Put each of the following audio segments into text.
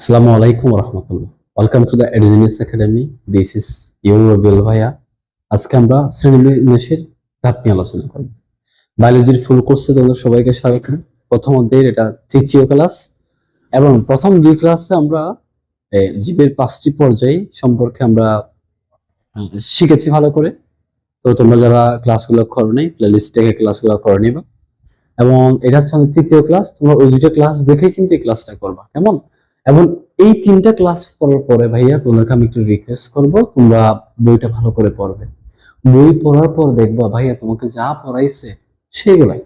Assalamu alaikum warahmatullah. Welcome to the Edgenius Academy. This is your Rebel ভাইয়া। আজকে আমরা শ্রেণীবিন্যাসের ধাপ নিয়ে আলোচনা করব। বায়োলজির ফুল কোর্সে তোমাদের সবাইকে স্বাগত। প্রথম অধ্যায়ের এটা তৃতীয় ক্লাস এবং প্রথম দুই ক্লাসে আমরা জীবের 5টি পর্যায় সম্পর্কে আমরা শিখেছি ভালো করে। তো তোমরা যারা ক্লাসগুলো করো নাই প্লেলিস্ট থেকে ক্লাসগুলো করে নিবা এবং এটা হচ্ছে আমাদের তৃতীয় ক্লাস। তোমরা ওই দুটো ক্লাস দেখে কিন্তু এই ক্লাসটা করবা, কেমন? এবং এই তিনটা ক্লাস করার পরে ভাইয়া তোমাদেরকে আমি একটু রিকোয়েস্ট করব, তোমরা বইটা ভালো করে পড়বে। বই পড়ার পর দেখবা ভাইয়া তোমাকে যা পড়াইছে সেগুলাই।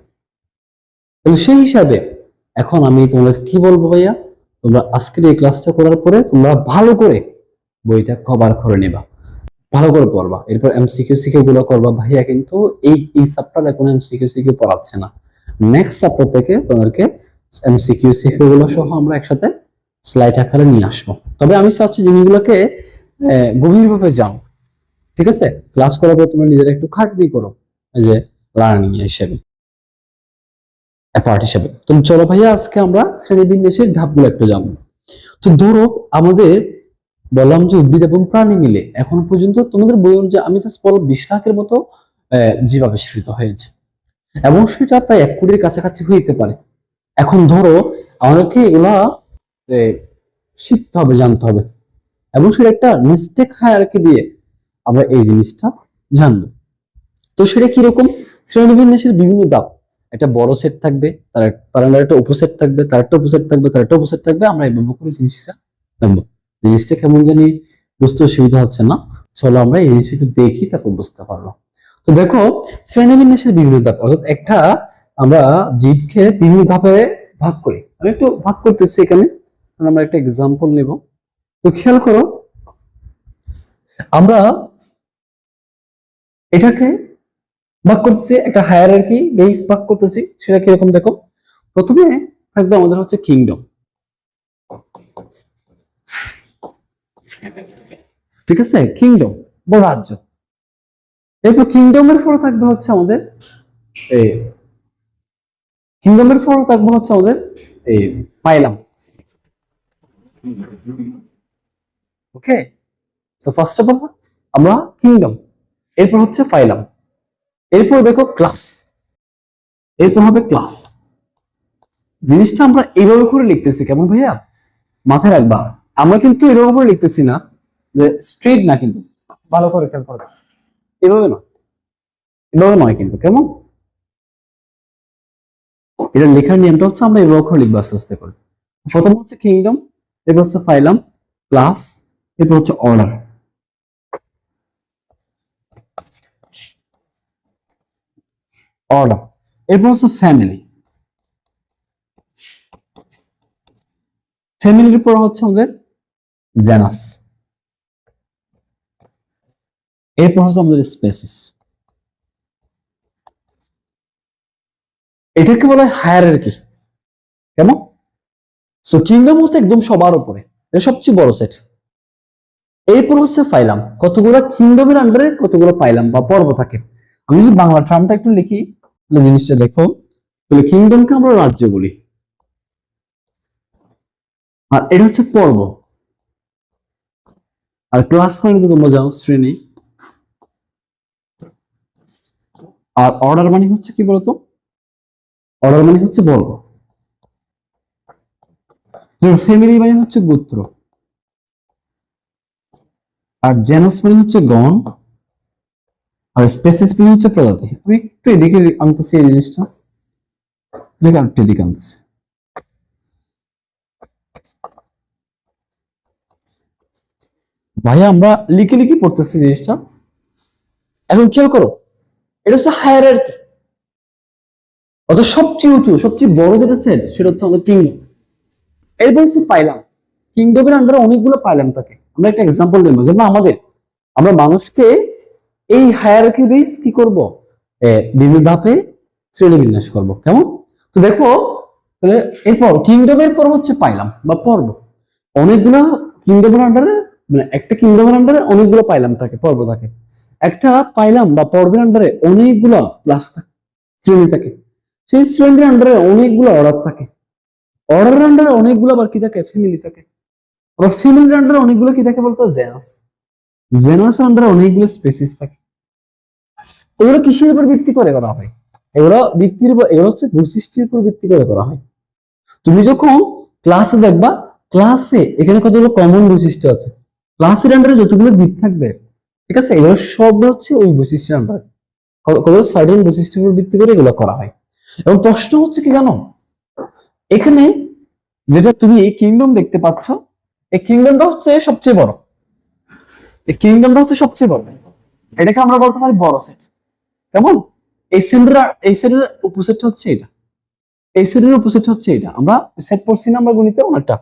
তাহলে সেই হিসাবে এখন আমি তোমাদেরকে কি বলবো ভাইয়া, তোমরা আজকের এই ক্লাসটা করার পরে তোমরা ভালো করে বইটা কভার করে নেবা, ভালো করে পড়বা। এরপর এমসিকিউ সিকিউ গুলো করবা ভাইয়া। কিন্তু এই চ্যাপ্টারে কোনো এমসিকিউ সিকিউ পড়াচ্ছে না। নেক্সট চ্যাপ্টার থেকে তোমাদেরকে এমসিকিউ সিকিউ গুলো সহ আমরা একসাথে স্লাইড আকারে নিয়ে আসবো। তবে আমি চাচ্ছি জিনিসগুলোকে গভীরভাবে জানো, ঠিক আছে? ক্লাস করার পর তোমরা নিজেরা একটু খাটনি করো, এই যে লার্নিং হিসেবে, পার্ট হিসেবে। তুমি চলো ভাইয়া আজকে আমরা শ্রেণীবিন্যাসের ধাপগুলো একটু জানবো। তো ধরো আমাদের বললাম যে উদ্ভিদ এবং প্রাণী মিলে এখন পর্যন্ত তোমাদের বই অনুযায়ী আমি জাস্ট বললাম 20 লাখের মতো জীব আবিষ্কৃত হয়েছে এবং সেটা প্রায় 1 কোটির কাছাকাছি হইতে পারে। এখন ধরো আমাদেরকে এগুলা শিখতে হবে, জানতে হবে এবং সেটা একটা মিস্টেক হায়ারার্কি দিয়ে আমরা এই জিনিসটা জানবো। তো সেটা কিরকম? শ্রেণীবিন্যাসের বিভিন্ন ধাপ, একটা বড় সেট থাকবে, তার একটা উপসেট থাকবে, তার একটা উপসেট থাকবে, তার একটা উপসেট থাকবে। আমরা এইভাবে করে জিনিসটা জানবো। জিনিসটা কেমন জানি বুঝতে অসুবিধা হচ্ছে না? চলো আমরা এই জিনিসটা একটু দেখি, তারপর বুঝতে পারবো। তো দেখো শ্রেণীবিন্যাসের বিভিন্ন ধাপ, অর্থাৎ একটা আমরা জীবকে বিভিন্ন ধাপে ভাগ করি। আমি একটু ভাগ করতেছি এখানে, আমরা একটা এক্সাম্পল নেব। তো খেয়াল করো, আমরা এটাকে ভাগ করতেছি একটা হায়ারার্কি বেস ভাগ করতেছি। সেটা কিরকম দেখো, প্রথমে থাকবে আমাদের হচ্ছে কিংডম, ঠিক আছে? কিংডম বা রাজ্য। এরপর কিংডমের পরে থাকবে হচ্ছে আমাদের পাইলাম। ওকে, সো ফার্স্ট অফ অল আমরা কিংডম, এরপর হচ্ছে পাইলাম, এরপর দেখো ক্লাস, এরপর হবে ক্লাস। জিনিসটা আমরা এইভাবে করে লিখতেছি, কেমন ভাইয়া? মাথায় রাখবা, আমরা কিন্তু এভাবে করে লিখতেছি না যে স্ট্রেট না, কিন্তু ভালো করে খেয়াল করো, এভাবে নয়, এভাবে নয় কিন্তু, কেমন? এটা লেখার নিয়মটা হচ্ছে আমরা এভাবে করে লিখবো আস্তে আস্তে করে। প্রথম হচ্ছে কিংডম, এরপর হচ্ছে ফাইলাম, ক্লাস, এরপর হচ্ছে অর্ডার, এরপর হচ্ছে ফ্যামিলি, ফ্যামিলির পর হচ্ছে আমাদের জেনাস, এরপর হচ্ছে আমাদের স্পেসিস। এটাকে বলা হয় হায়ারার্কি, কেমন? সো কিংডম হচ্ছে একদম সবার উপরে, এটা সবচেয়ে বড় সেট। এরপর হচ্ছে ফাইলাম, কতগুলো কিংডমের আন্ডারে কতগুলো পাইলাম বা পর্ব থাকে। আমি যদি বাংলা টার্মটা একটু লিখি তাহলে জিনিসটা দেখো, তাহলে কিংডমকে আমরা রাজ্য বলি, আর এটা হচ্ছে পর্ব। আর ক্লাস মানে তো তোমরা জানো শ্রেণী, আর অর্ডার মানে হচ্ছে কি বলতো? অর্ডার মানে হচ্ছে বর্গ, ফ্যামিলি মানে হচ্ছে গোত্র, আর জেনাস মানে হচ্ছে গণ, আর স্পেসিস মানে হচ্ছে প্রজাতি। আমি একটু এদিকে আনতেছি এই জিনিসটা, একটু এদিকে আনতেছি। ভাইয়া আমরা লিখে লিখে পড়তেছি জিনিসটা। এখন খেয়াল করো, এটা হচ্ছে হায়ারার্কি, অর্থাৎ সবচেয়ে উঁচু সবচেয়ে বড় যেটা সেট সেটা হচ্ছে আমাদের কিংডম। এরপর হচ্ছে পাইলাম, কিংডমের আন্ডারে অনেকগুলো পাইলাম থাকে। আমরা একটা এক্সাম্পল দেবো, যেমন আমরা মানুষকে এই হায়ারার্কি বেস কি করব, বিভিন্ন ধাপে শ্রেণীবিন্যাস করব, কেমন? তো দেখো, তাহলে এরপর কিংডমের পর হচ্ছে পাইলাম বা পর্ব। অনেকগুলো কিংডমের আন্ডারে, মানে একটা কিংডমের আন্ডারে অনেকগুলো পাইলাম থাকে, পর্ব থাকে। একটা পাইলাম বা পর্বের আন্ডারে অনেকগুলো ক্লাস থাকে, শ্রেণী থাকে। সেই শ্রেণীর আন্ডারে অনেকগুলো অর্ডার থাকে, অর্ডারের আন্ডারে অনেকগুলো আবার কি থাকে, ফ্যামিলি থাকে। আবার ফ্যামিলির আন্ডারে অনেকগুলো কি থাকে বলতো, জেনাস। জেনাসের আন্ডারে অনেকগুলো স্পেসিস থাকে। এগুলো কিসের উপর ভিত্তি করে করা হয়? এগুলো এগুলো হচ্ছে বৈশিষ্ট্যের উপর ভিত্তি করে করা হয়। তুমি যখন ক্লাসে দেখবা, ক্লাসে এখানে কতগুলো কমন বৈশিষ্ট্য আছে, ক্লাসের আন্ডারে যতগুলো জীব থাকবে, ঠিক আছে, এগুলো সব হচ্ছে ওই বৈশিষ্ট্যের আন্ডারে, কতগুলো সার্টেন বৈশিষ্ট্যের উপর ভিত্তি করে এগুলো করা হয়। এবং প্রশ্ন হচ্ছে কি জানো, এখানে যেটা তুমি এই কিংডম দেখতে পাচ্ছ, এই কিংডমটা হচ্ছে সবচেয়ে বড়, এই কিংডমটা হচ্ছে সবচেয়ে বড়, এটাকে আমরা বলতে পারি বড় সেট। কেমন? এই সেটের অপোজিটটা হচ্ছে এটা, এই সেটের অপোজিট হচ্ছে এটা। আমরা সেট পড়ছি না আমরা গণিতে অনেকটা।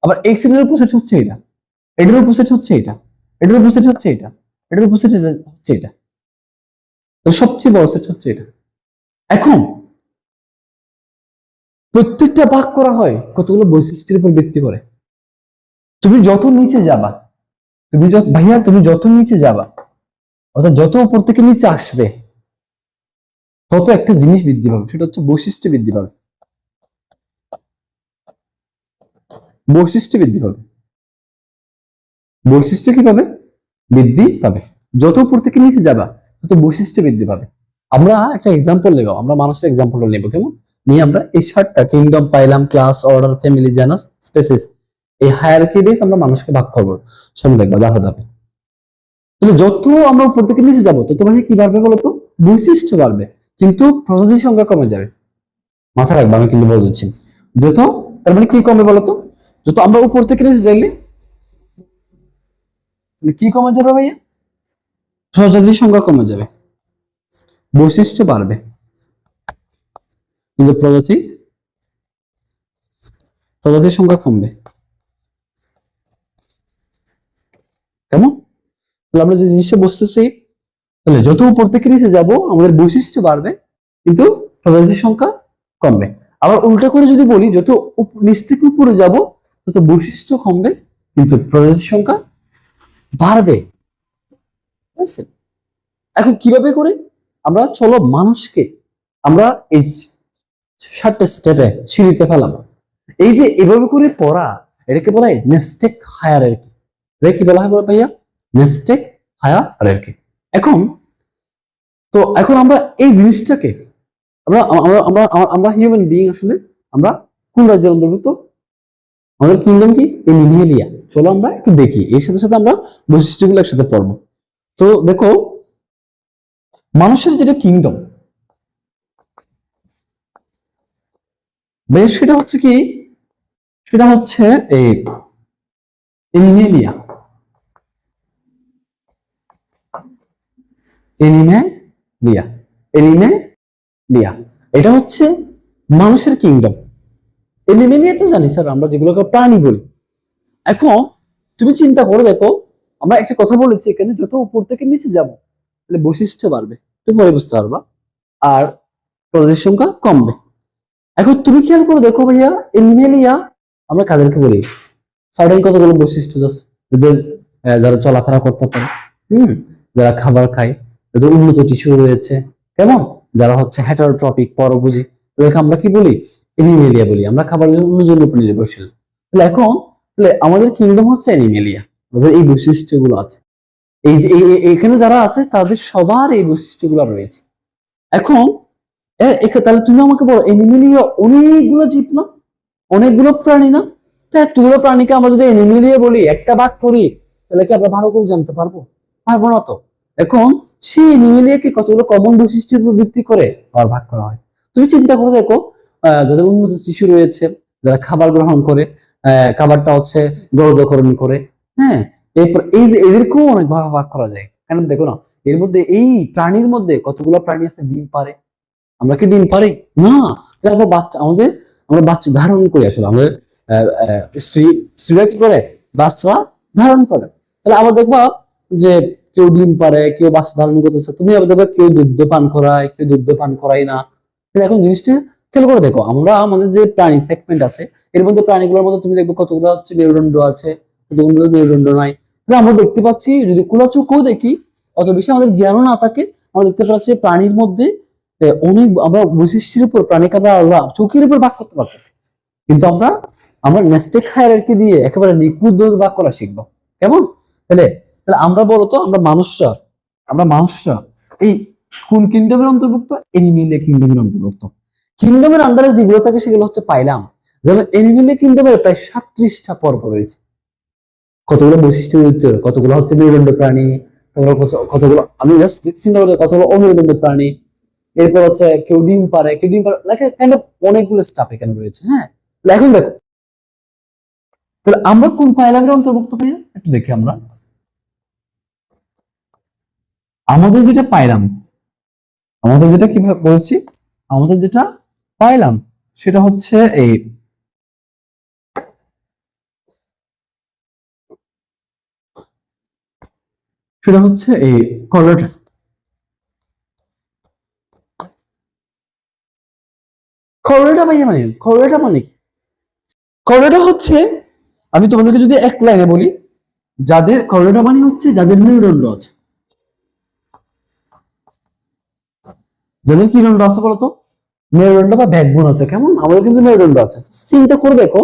আবার এই সেটের অপোজিট হচ্ছে এটা, এটার অপোজিট হচ্ছে এটা, এটার অপোজিট হচ্ছে এটা, এটার অপোজিট হচ্ছে এটা। তো সবচেয়ে বড় সেট হচ্ছে এটা। এখন প্রত্যেকটা ভাগ করা হয় কতগুলো বৈশিষ্ট্যের উপর ভিত্তি করে। তুমি যত নিচে যাবা, তুমি যত নিচে যাবা, অর্থাৎ যত উপর থেকে নিচে আসবে, তত একটা জিনিস বৃদ্ধি পাবে, সেটা হচ্ছে বৈশিষ্ট্য বৃদ্ধি পাবে। বৈশিষ্ট্য বৃদ্ধি পাবে, বৈশিষ্ট্য কি পাবে? বৃদ্ধি পাবে। যত উপর থেকে নিচে যাবা তত বৈশিষ্ট্য বৃদ্ধি পাবে। আমরা একটা এক্সাম্পল নেব, আমরা মানুষের এক্সাম্পল নেব। কেমন? নিয়ে আমরা এই 7টা কিংডম পাইলাম, class, order, family, genus, species, এই হায়ারার্কি বেস আমরা মানুষকে ভাগ করবো। সামনে দেখবা ধাপে ধাপে। তাহলে যত আমরা উপর থেকে নিচে যাবো তত ভাই কি বাড়বে বলতো? বৈশিষ্ট্য বাড়বে, কিন্তু প্রজাতির সংখ্যা কমে যাবে। মাথা রাখবা, আমি কিন্তু বলে দিচ্ছি। যত, তার মানে কি কমে বলতো? যত আমরা উপর থেকে নিচে যাইলে কি কমে যাবে ভাইয়া? প্রজাতির সংখ্যা কমে যাবে, বৈশিষ্ট্য বাড়বে, কিন্তু প্রজাতির সংখ্যা কমবে। কেমন? তাহলে আমরা যে জিনিসটা বুঝতেছি, তাহলে যত উপর থেকে নিচে যাব আমাদের বৈশিষ্ট্য বাড়বে, কিন্তু প্রজাতির সংখ্যা কমবে। আবার উল্টা করে যদি বলি, যত নিচ থেকে উপরে যাব তত বৈশিষ্ট্য কমবে, কিন্তু প্রজাতির সংখ্যা বাড়বে। এখন কিভাবে করে আমরা, চলো মানুষকে আমরা এই 7টা স্টেপে সিঁড়িতে ফেলাবো। এই যে এভাবে করে পড়া, এটাকে বলা হয় নেস্টেক হায়ারার্কি। এটা কি বলা হয় ভাইয়া? নেস্টেক হায়ারার্কি। এখন আমরা এই জিনিসটাকে, আমরা আমরা আমরা আমরা হিউম্যান বিইং, আসলে আমরা কোন রাজ্যের অন্তর্ভুক্ত? আমাদের কিংডম কি? এনিমেলিয়া। চলো আমরা একটু দেখি, এর সাথে সাথে আমরা বৈশিষ্ট্যগুলো একসাথে পড়বো। তো দেখো, মানুষের যেটা কিংডম, বেশ, সেটা হচ্ছে কি? সেটা হচ্ছে এই এনিমেলিয়া। এনিমেলিয়া, এনিমেলিয়া, এটা হচ্ছে মানুষের কিংডম। এনিমেলিয়া তো জানি স্যার, আমরা যেগুলোকে প্রাণী বলি। এখন তুমি চিন্তা করে দেখো, আমরা একটা কথা বলেছি এখানে, যত উপর থেকে নিচে যাব তাহলে বৈশিষ্ট্য বাড়বে, তুমি পরে বুঝতে পারবা, আর প্রজাতির সংখ্যা কমবে। এখন তুমি খেয়াল করে দেখো ভাইয়া, এনিমেলিয়া আমরা কাদেরকে বলি? সার্টেন কতগুলো বৈশিষ্ট্য আছে, যাদের যারা চলাফেরা করতে পারে, যারা খাবার খায়, যাদের উন্নত টিস্যু রয়েছে, কেমন, যারা হচ্ছে হেটারোট্রপিক, পরভোজী, তাদেরকে আমরা কি বলি? এনিমেলিয়া বলি। আমরা খাবারের জন্য উপর নির্ভরশীল। তাহলে এখন, তাহলে আমাদের কিংডম হচ্ছে এনিমেলিয়া, তাদের এই বৈশিষ্ট্যগুলো আছে। এই যে এখানে যারা আছে তাদের সবার এই বৈশিষ্ট্যগুলো রয়েছে। এখন তাহলে তুমি আমাকে বলো, এনিমেলিয়া অনেকগুলো জীব না, অনেকগুলো প্রাণী না? এতগুলো প্রাণীকে আমরা যদি এনিমেলিয়া বলি, একটা ভাগ করি, তাহলে কি আমরা ভালো করে জানতে পারবো? পারবো না তো। এখন সেই এনিমেলিয়াকে কতগুলো কমন বৈশিষ্ট্যের উপর ভিত্তি করে আবার ভাগ করা হয়। তুমি চিন্তা করে দেখো, যাদের উন্নত টিস্যু রয়েছে, যারা খাবার গ্রহণ করে, খাবারটা হচ্ছে গলদকরণ করে, হ্যাঁ, এরপর এই যে এদেরকেও অনেক ভাগ করা যায়। কারণ দেখো না, এর মধ্যে এই প্রাণীর মধ্যে কতগুলো প্রাণী আছে ডিম পারে? আমরা কি ডিম পারি? না। আমরা বাচ্চা, আমরা বাচ্চা ধারণ করি, আসলে আমাদের স্ত্রীরা কি করে? বাচ্চা ধারণ করে। তাহলে আবার দেখবা যে কেউ ডিম পারে, কেউ বাচ্চা ধারণ করতেছে, তুমি আবার দেখবা কেউ দুগ্ধ পান করায়, কেউ দুগ্ধ পান করায় না। তাহলে এখন জিনিসটা খেয়াল করে দেখো, আমরা আমাদের যে প্রাণী সেগমেন্ট আছে, এর মধ্যে প্রাণীগুলোর মধ্যে তুমি দেখবে কতগুলো হচ্ছে মেরুদণ্ড আছে, কতগুলো মেরুদণ্ড নাই। তাহলে আমরা দেখতে পাচ্ছি, যদি খোলা চোখেও দেখি, অত বেশি আমাদের জ্ঞানও না থাকে, আমরা দেখতে পাচ্ছি প্রাণীর মধ্যে অনেক, আমরা বৈশিষ্ট্যের উপর প্রাণীকে আমরা আলাদা চোখের উপর ভাগ করতে পারতেছি, কিন্তু আমরা আমরা নেস্টেড হায়ারার্কি দিয়ে একেবারে নিখুঁতভাবে ভাগ করা শিখবো। কেমন? তাহলে তাহলে আমরা বলতো আমরা মানুষরা এই কোন কিংডমের অন্তর্ভুক্ত? এনিমিলিয়া কিংডমের অন্তর্ভুক্ত। কিংডমের আন্ডারে যেগুলো থাকে সেগুলো হচ্ছে পাইলাম। যেমন এনিমিলিয়া কিংডমের প্রায় 37টা পর্ব রয়েছে। কতগুলো বৈশিষ্ট্য রয়েছে, কতগুলো হচ্ছে মেরুদণ্ড প্রাণী, কতগুলো আমি জাস্ট চিন্তা করতে, কতগুলো অমেরুদণ্ড প্রাণী, এরপর হচ্ছে কেউ ডিম পারে, অনেকগুলো স্টাফ এখানে রয়েছে। হ্যাঁ, এখন দেখো তাহলে আমরা কোন পাইলামের অন্তর্ভুক্ত ভাইয়া একটু দেখি। আমরা আমাদের যেটা পাইলাম, আমাদের যেটা কিভাবে বলছি, আমাদের যেটা পাইলাম সেটা হচ্ছে এই করোটা। করোটা ভাইয়া মানে করোটা মানে কি? করোটা হচ্ছে, আমি তোমাদেরকে যদি এক লাইনে বলি, যাদের করোটা মানে হচ্ছে যাদের মেরুদণ্ড আছে। যাদের কি দণ্ড আছে বলতো? মেরুদণ্ড বা ব্যাকবোন আছে। কেমন? আমাদের কিন্তু মেরুদণ্ড আছে। চিন্তা করে দেখো,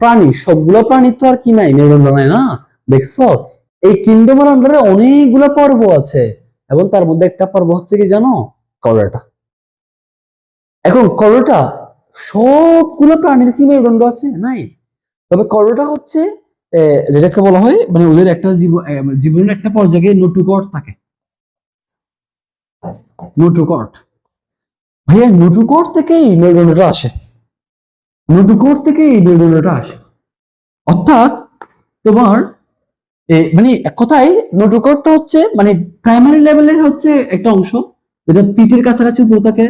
প্রাণী, সবগুলো প্রাণীর তো আর কি নাই, মেরুদণ্ড নাই না। দেখছো, এই কিংডমের আন্ডারে অনেকগুলো পর্ব আছে এবং তার মধ্যে একটা পর্ব হচ্ছে কি জানো? করোটা। এখন করোটা সবগুলো প্রাণীর কি মেরুদণ্ড আছে? নাই। তবে করোটা হচ্ছে যেটাকে বলা হয় মানে ওদের একটা জীবনের একটা পর্যায়ে নোটুকট থাকে। নোটুকট ভাইয়া, নোটুকট থেকেই মেরুদণ্ডটা আসে। নোটুকট থেকেই মেরুদণ্ডটা আসে। অর্থাৎ তোমার মানে এক কথায় নোটুকটটা হচ্ছে মানে প্রাইমারি লেভেলের হচ্ছে একটা অংশ, যেটা পিঠের কাছাকাছি উপরে থাকে।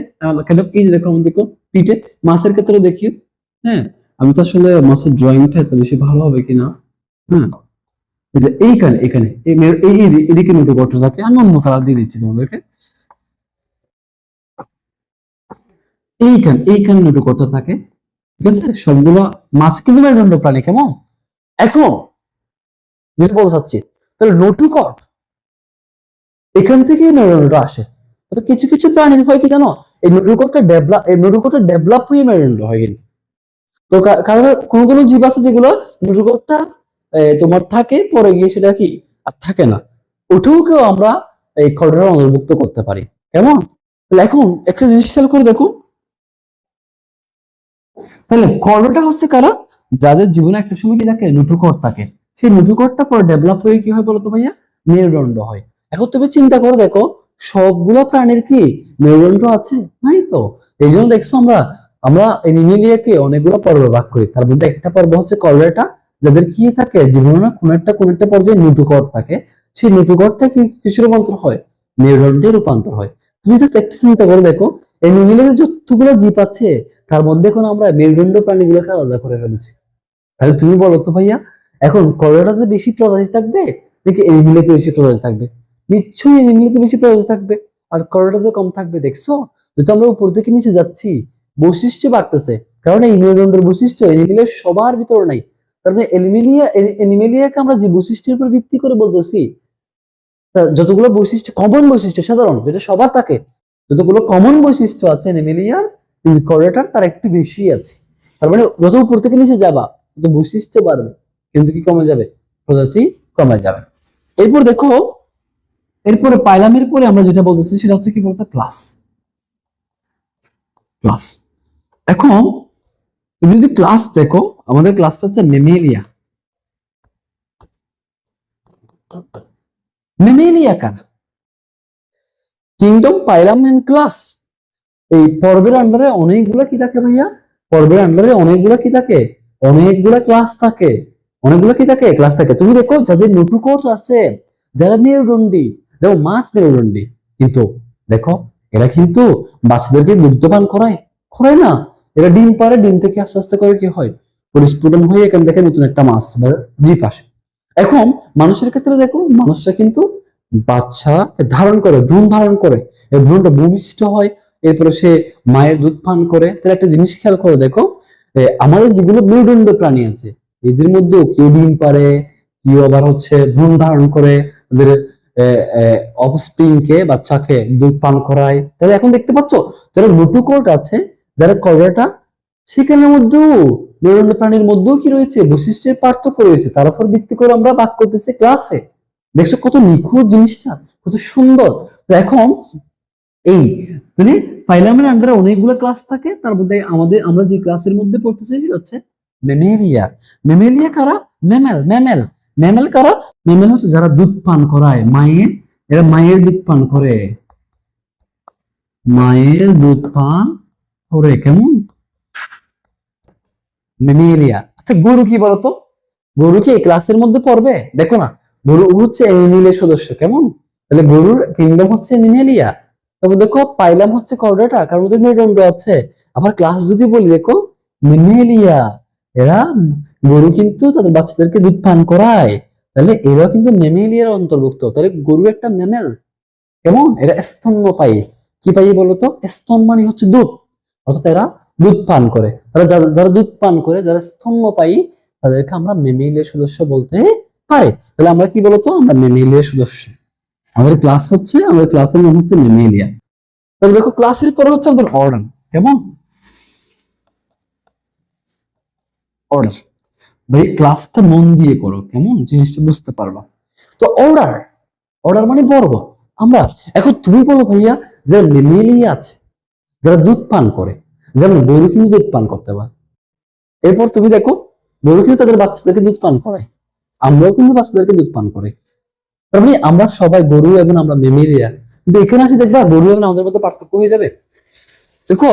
এই যে দেখো, আমি দেখো পিঠে, মাছের ক্ষেত্রে দেখি। হ্যাঁ, আমি তো আসলে মাছের ড্রয়িংটা এত বেশি ভালো হবে কিনা। হ্যাঁ, এইখানে এখানে এদিকে নোটুকটটা থাকে। আমি অন্য কালার দিয়ে দিচ্ছি তোমাদেরকে। এইখানে নোটুকটটা থাকে। ঠিক আছে, সবগুলো মাছ কিন্তু মেরুদণ্ড প্রাণী। কেমন? এখন যেটা বলতে চাচ্ছি, তাহলে নোটুকট এখান থেকে মেরুদণ্ডটা আসে। তবে কিছু কিছু প্রাণীর হয় কি জানো, এই নোটুকটটা ডেভেলপ হয়ে মেরুদণ্ড হয় কিন্তু। তো কারণ কোন কোন জীব আছে যেগুলো নোটুকটটা তোমার থাকে, পরে গিয়ে সেটা কি আর থাকে না। ওটাও কেউ আমরা এই খড়ের অন্তর্ভুক্ত করতে পারি। কেমন? তাহলে এখন একটা জিনিস খেয়াল করে দেখো, তাহলে কর্ণটা হচ্ছে কারা? যাদের জীবনে একটা সময় কি থাকে, নোটুকট থাকে। সেই নোটুকটটা পরে ডেভেলপ হয়ে কি হয় বলতো ভাইয়া? মেরুদণ্ড হয়। এখন তুমি চিন্তা করে দেখো, সবগুলো প্রাণীর কি মেরুদণ্ড আছে? নাই তো। এই জন্য দেখছো আমরা আমরা এনিমেলিয়াকে অনেকগুলো পর্বে ভাগ করি। তার মধ্যে একটা পর্ব হচ্ছে কর্ডেটা, যাদের কি থাকে জীবনে কোন একটা পর্যায়ে নোটুকট থাকে। সেই নোটুকটটা কি কিসে রূপান্তর হয়? মেরুদণ্ডে রূপান্তর হয়। তুমি জাস্ট একটা চিন্তা করে দেখো, এনিমেলিয়াতে যতগুলো জীব আছে তার মধ্যে এখন আমরা মেরুদণ্ড প্রাণীগুলোকে আলাদা করে ফেলেছি। তাহলে তুমি বলো তো ভাইয়া, এখন করোলাতে বেশি প্রজাতি থাকবে নাকি এনিমিলিতে বেশি প্রজাতি থাকবে? নিশ্চয়ই এনিমিলিতে বেশি প্রজাতি থাকবে, আর করোলাতে কম থাকবে। দেখছো, যেহেতু আমরা উপর থেকে নিচে যাচ্ছি, বৈশিষ্ট্য বাড়তেছে। কারণ এই মেরুদণ্ডের বৈশিষ্ট্য এনিমিলের সবার ভিতরে নাই। তার মানে এনিমিলিয়াকে আমরা যে বৈশিষ্ট্যের উপর ভিত্তি করে বলতেছি, যতগুলো বৈশিষ্ট্য কমন বৈশিষ্ট্য সাধারণ যেটা সবার থাকে, যতগুলো কমন বৈশিষ্ট্য আছে এনিমিলিয়ার, কিন্তু করোলাটার তার একটু বেশি আছে। তার মানে যত উপর থেকে নিচে যাবা তত বৈশিষ্ট্য বাড়বে, কিন্তু কি কমে যাবে? প্রজাতি কমে যাবে। এরপর দেখো, এরপরে পাইলামের পরে আমরা যেটা বলতেছি সেটা হচ্ছে কি বলতো? ক্লাস। ক্লাস। এখন তুমি যদি ক্লাস দেখো, আমাদের ক্লাসটা হচ্ছে মেমেলিয়া। মেমেলিয়া কারা? কিংডম, পাইলাম এন্ড ক্লাস। এই পর্বের আন্ডারে অনেকগুলা কি থাকে ভাইয়া? পর্বের আন্ডারে অনেকগুলা কি থাকে? অনেকগুলা ক্লাস থাকে। অনেকগুলা কি থাকে? ক্লাস থাকে। তুমি দেখো, যাদের নোটুকট আছে, যারা মেরুদণ্ডী, যেমন মাছ মেরুদণ্ডী, কিন্তু দেখো এরা কিন্তু বাচ্চাদেরকে দুগ্ধপান করায়, করায় না। এরা ডিম পারে, ডিম থেকে আস্তে আস্তে করে কি হয়, পরিস্ফুটন হয়ে এখান থেকে নতুন একটা মাছ বা জীব আসে। এখন মানুষের ক্ষেত্রে দেখো, মানুষরা কিন্তু বাচ্চা ধারণ করে, ভ্রূণ ধারণ করে, এই ভ্রূণটা ভূমিষ্ঠ হয়, এরপরে সে মায়ের দুধ পান করে। তাহলে একটা জিনিস খেয়াল করে দেখো, আমাদের যেগুলো মেরুদণ্ড প্রাণী আছে, এদের মধ্যেও কেউ ডিম পারে, কেউ আবার হচ্ছে ভ্রূণ ধারণ করে, তাদের অফস্প্রিং কে, বাচ্চাকে দুধ পান করায়। তাহলে এখন দেখতে পাচ্ছ, যারা নোটুকট আছে, যারা করোটা সেখানের মধ্যেও মেরুদণ্ড প্রাণীর মধ্যেও কি রয়েছে, বৈশিষ্ট্যের পার্থক্য রয়েছে, তার উপর ভিত্তি করে আমরা ভাগ করতেছি ক্লাসে। দেখছো কত নিখুঁত জিনিসটা, কত সুন্দর। তো এখন এই মানে ফাইলামের আন্ডারে অনেকগুলো ক্লাস থাকে, তার মধ্যে আমরা যে ক্লাসের মধ্যে পড়তেছি সেটা হচ্ছে ম্যামেলিয়া। ম্যামেলিয়া কারা? ম্যামেল। ম্যামেল ম্যামেল কারা? ম্যামেল হচ্ছে যারা দুধ পান করায়, মায়ের, এরা মায়ের দুধ পান করে, মায়ের দুধ পান করে। কেমন? ম্যামেলিয়া। আচ্ছা গরু কি বলতো? গরু কি এই ক্লাসের মধ্যে পড়বে? দেখো না, গরু হচ্ছে অ্যানিমেলের সদস্য। কেমন? তাহলে গরুর কিংডম হচ্ছে অ্যানিমেলিয়া। তবে দেখো পাইলাম হচ্ছে কর্ডাটা, কারণ ওদের মেরুদণ্ড আছে। আবার ক্লাস যদি বলি, দেখো ম্যামেলিয়া, এরা গরু কিন্তু তাদের বাচ্চাদেরকে দুধ পান করায়, তাহলে এরা কিন্তু ম্যামেলিয়ার অন্তর্ভুক্ত। তাহলে গরু একটা ম্যামেল। কেমন? এরা স্তন্যপায়ী। কি পায়ী বলতো? স্তন মানে হচ্ছে দুধ, অর্থাৎ এরা দুধ পান করে। তারা যারা দুধ পান করে, যারা স্তন্যপায়ী, তাদেরকে আমরা ম্যামেলিয়ার সদস্য বলতে পারি। তাহলে আমরা কি বলতো? আমরা ম্যামেলিয়ার সদস্য। আমাদের ক্লাসের নাম হচ্ছে ম্যামেলিয়া। তবে দেখো ক্লাসের পরে হচ্ছে আমাদের অর্ডার। কেমন? অর্ডার। ভাই ক্লাসটা মন দিয়ে করো, কেমন? জিনিসটা বুঝতে পারবা। তো অর্ডার, অর্ডার মানে বর্গ। আমরা এখন তুমি বলো ভাইয়া, যারা ম্যামেলিয়া আছে, যারা দুধ পান করে, যেমন গরু কিন্তু দুধ পান করতে পারে। এরপর তুমি দেখো, গরু কিন্তু তাদের বাচ্চাদেরকে দুধ পান করায়, আমরাও কিন্তু বাচ্চাদেরকে দুধ পান করি। তার মানে আমরা সবাই গরু এবং আমরা ম্যামেলিয়া। কিন্তু এখানে আসি দেখবা গরু এবং আমাদের মধ্যে পার্থক্য হয়ে যাবে। দেখো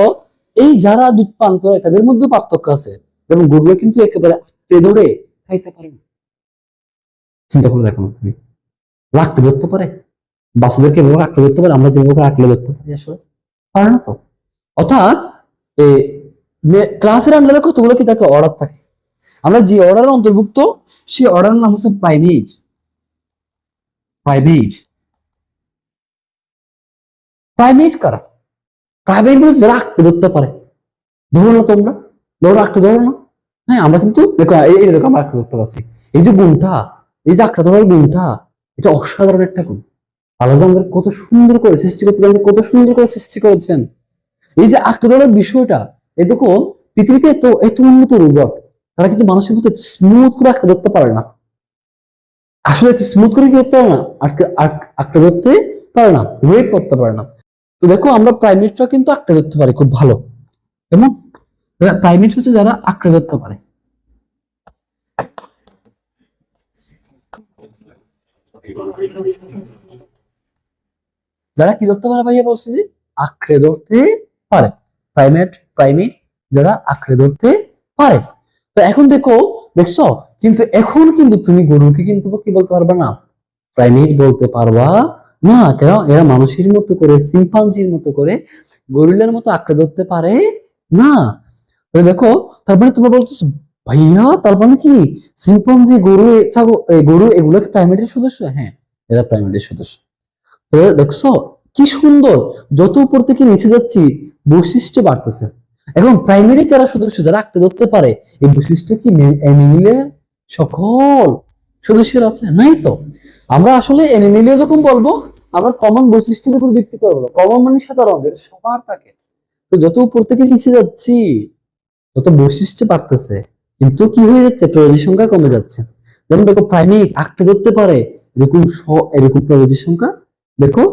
এই যারা দুধ পান করে তাদের মধ্যে পার্থক্য আছে। যেমন গরুরা কিন্তু একেবারে আঁকড়ে ধরে খাইতে পারে না। চিন্তা করে দেখো না তুমি, আঁকড়ে ধরতে পারে? বাচ্চাদেরকে এভাবে আঁকড়ে ধরতে পারে? আমরা যেভাবে আঁকড়ে ধরতে পারি আসলে পারে না তো। অর্থাৎ ক্লাসের আন্ডারে কতগুলো কি থাকে? অর্ডার থাকে। আমরা যে অর্ডারের অন্তর্ভুক্ত, সেই অর্ডারের নাম হচ্ছে প্রাইমেট। প্রাইমেট। প্রাইমেট কারা? প্রাইমেট বলতে যারা আঁকড়ে ধরতে পারে। ধরো না তোমরা, ধরো আঁকড়ে ধরো না। হ্যাঁ আমরা কিন্তু দেখো, এই দেখো আমরা আঁকড়ে ধরতে পারছি। এই যে গুণটা, এই যে আঁকড়ে ধরার গুণটা, এটা অসাধারণ একটা গুণ। আল্লাহ আমাদের কত সুন্দর করে সৃষ্টি করতে, কত সুন্দর করে সৃষ্টি করেছেন। এই যে আঁকড়ে ধরার বিষয়টা, এই দেখো পৃথিবীতে এত উন্নত রোবট, তারা কিন্তু মানুষের মতো স্মুথ করে আঁকড়ে ধরতে পারে না। আসলে স্মুথ করে কি করতে পারে না, আঁকড়ে ধরতে পারে না, ওয়েট করতে পারে না। তো দেখো আমরা প্রাইমেটরা কিন্তু আঁকড়ে ধরতে পারি খুব ভালো। কেমন? প্রাইমেট হচ্ছে যারা আঁকড়ে ধরতে পারে। যারা কি ধরতে পারে ভাইয়া? বলছি যে আঁকড়ে ধরতে পারে। প্রাইমেট যারা আঁকড়ে ধরতে পারে। তো এখন দেখছো, কিন্তু এখন কিন্তু তুমি গরুকে কিন্তু কি বলতে পারবা না, প্রাইমেট বলতে পারবা না। কেন? এরা মানুষের মতো করে, সিম্পাঞ্জির মতো করে, গরিলার মতো আঁকড়ে ধরতে পারে না। তো দেখো, তার মানে তোমরা বলতেছো ভাইয়া, তার মানে কি সিম্পাঞ্জি, গরু এগুলো কি প্রাইমেটের সদস্য? হ্যাঁ, এরা প্রাইমেটের সদস্য। তো দেখছো কি সুন্দর, যত উপর থেকে নিচে যাচ্ছি বৈশিষ্ট্য বাড়তেছে। এখন প্রাইমারি যারা সদস্য, যারা আঁকড়ে ধরতে পারে, এই বৈশিষ্ট্য কি অ্যানিমেলের সকল সদস্যের আছে? নাই তো। আমরা আসলে অ্যানিমেলে যখন বলবো, আমরা কমন বৈশিষ্ট্যের উপর ভিত্তি করে বলবো। কমন মানে সাধারণ, যেটা সবার থাকে। তো যত উপর থেকে নিচে যাচ্ছি তত বৈশিষ্ট্য বাড়তেছে, কিন্তু কি হয়ে যাচ্ছে? প্রজাতির সংখ্যা কমে যাচ্ছে। যেমন দেখো প্রাইমেট আঁকড়ে ধরতে পারে, এরকম প্রজাতির সংখ্যা দেখো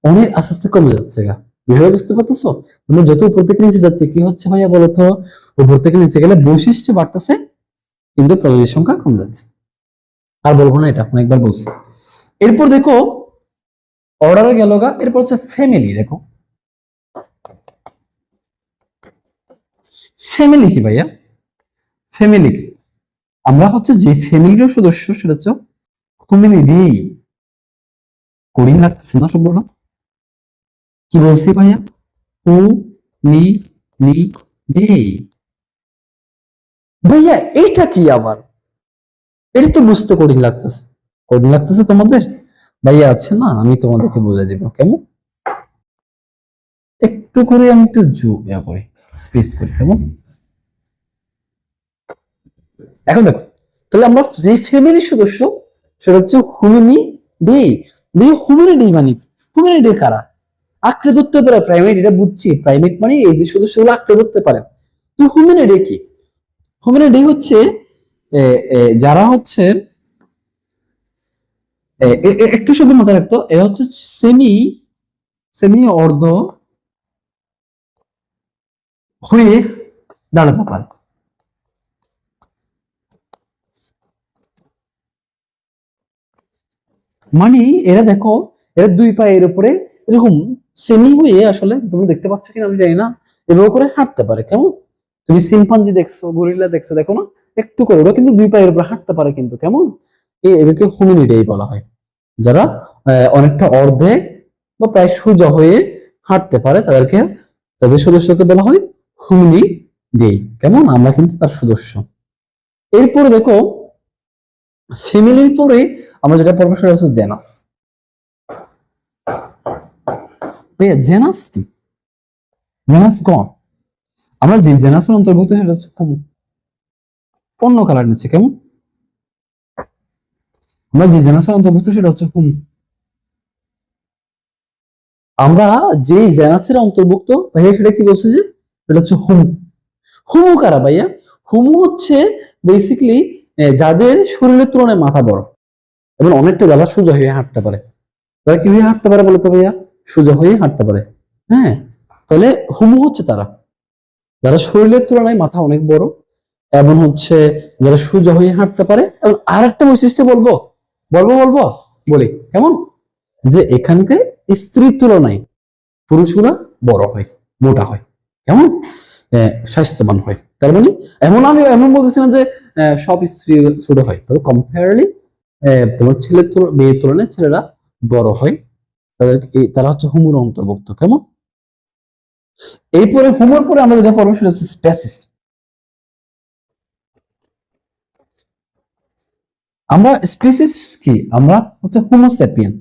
অনেক আস্তে আস্তে কমে যাচ্ছে গা। বিষয়টা বুঝতে পারতেছো? তুমি যত উপর থেকে নিচে যাচ্ছে কি হচ্ছে ভাইয়া বলতো? উপর থেকে নিচে গেলে বৈশিষ্ট্য বাড়তেছে, কিন্তু প্রজাতির সংখ্যা কমে যাচ্ছে। আর বলবো না, এটা অনেকবার বলছি। এরপর দেখো অর্ডারে গেল গা। এরপর হচ্ছে ফ্যামিলি। দেখো ফ্যামিলি কি ভাইয়া? ফ্যামিলি কি? আমরা হচ্ছে যে ফ্যামিলির সদস্য, সেটা হচ্ছে ফ্যামিলি। কঠিন লাগছে না শব্দটা? কি বলছি ভাইয়া? হু মি নি ডে। ভাইয়া এইটা কি আবার? এটা তো বুঝতে কঠিন লাগতেছে। কঠিন লাগতেছে তোমাদের? ভাইয়া আছে না, আমি তোমাদেরকে বুঝে দিব। কেমন? একটু করে আমি একটু করি, স্পেস করি। কেমন? এখন দেখো, তাহলে আমরা যে ফ্যামিলির সদস্য, সেটা হচ্ছে হুমিনিডি। হুমিনিডি মানে, হুমিনিডি কারা? আঁকড়ে ধরতে পারে প্রাইমেট, এটা বুঝছি। প্রাইমেট মানে এই যে সদস্যগুলো আঁকড়ে ধরতে পারে। তো হোমিনিডে কি? হোমিনিডে হচ্ছে যারা হচ্ছে একটা শব্দ মাথায় রাখতো, এরা হচ্ছে সেমি সেমি অর্ধ হয়ে দাঁড়াতে পারে। মানে এরা দেখো, এরা দুই পায়ের উপরে এরকম সেমি হয়ে, আসলে তুমি দেখতে পাচ্ছ কিনা আমি জানি না, এভাবে করে হাঁটতে পারে। কেমন? তুমি সিম্পাঞ্জি দেখছো, গরিলা দেখছো, দেখো না একটু করে, ওরা কিন্তু দুই পায়ের উপরে হাঁটতে পারে কিন্তু। কেমন? এদেরকে হোমিনিডেই বলা হয়, যারা অনেকটা অর্ধেক বা প্রায় সোজা হয়ে হাঁটতে পারে, তাদেরকে, তাদের সদস্যকে বলা হয় হোমিনিডেই। কেমন? আমরা কিন্তু তার সদস্য। এরপরে দেখো, ফ্যামিলির পরে আমরা যেটা পড়বো সেটা হচ্ছে জেনাস। ভাইয়া জেনাস কি? জেনাস গণ। আমরা যে জেনাসের অন্তর্ভুক্ত সেটা হচ্ছে হোমো। অন্য কালার নিচ্ছে। কেমন? আমরা যে জেনাসের অন্তর্ভুক্ত সেটা হচ্ছে হোমো। আমরা যে জেনাসের অন্তর্ভুক্ত ভাইয়া সেটা কি বলছে যে এটা হচ্ছে হোমো। হোমো কারা ভাইয়া? হোমো হচ্ছে বেসিক্যালি যাদের শরীরের তুলনায় মাথা বড় এবং অনেকটা যারা সোজা হয়ে হাঁটতে পারে। তারা কিভাবে হাঁটতে পারে বলতো ভাইয়া? সোজা হয়ে হাঁটতে পারে। হ্যাঁ, তাহলে হোমো হচ্ছে তারা যারা শরীরের তুলনায় মাথা অনেক বড় এবং হচ্ছে যারা সোজা হয়ে হাঁটতে পারে। এবং আর একটা বৈশিষ্ট্য বলবো বলবো বলবো বলি। কেমন? যে এখানকার স্ত্রীর তুলনায় পুরুষগুলা বড় হয়, মোটা হয়। কেমন? স্বাস্থ্যবান হয়। তার মানে আমি এমন বলতেছি না যে সব স্ত্রী ছোট হয়, তবে কম্পারেবলি তোমার মেয়ের তুলনায় ছেলেরা বড় হয়। তারা হচ্ছে হোমোর অন্তর্ভুক্ত। কেমন? এরপরে হোমোর পরে আমরা যেটা পড়বো সেটা হচ্ছে স্পেসিস। আমরা স্পিসিস কি? আমরা হচ্ছে হোমোস্যাপিয়েন।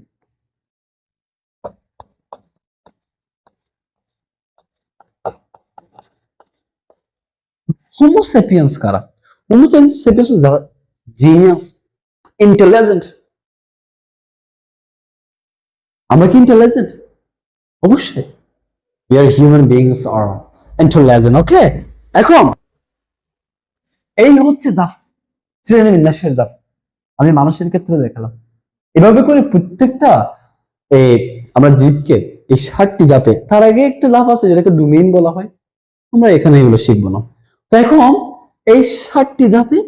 হোমোস্যাপিয়েন্স কারা? হোমোস্যাপিয়েন্স যারা জিনিয়াস, ইন্টেলিজেন্ট। আমরা কি ইন্টেলিজেন্ট? অবশ্যই। We are human beings are intelligent. ওকে, এখন এই হচ্ছে ধাপ, শ্রেণী বিন্যাসের ধাপ। আমি মানুষের ক্ষেত্রে দেখালাম। এভাবে করে প্রত্যেকটা আমরা জীবকে এই 7টি ধাপে, তার আগে একটা ধাপ আছে যেটাকে ডোমেইন বলা হয়। আমরা এখানে এগুলো শিখবো না। তো এখন এই 7টি ধাপে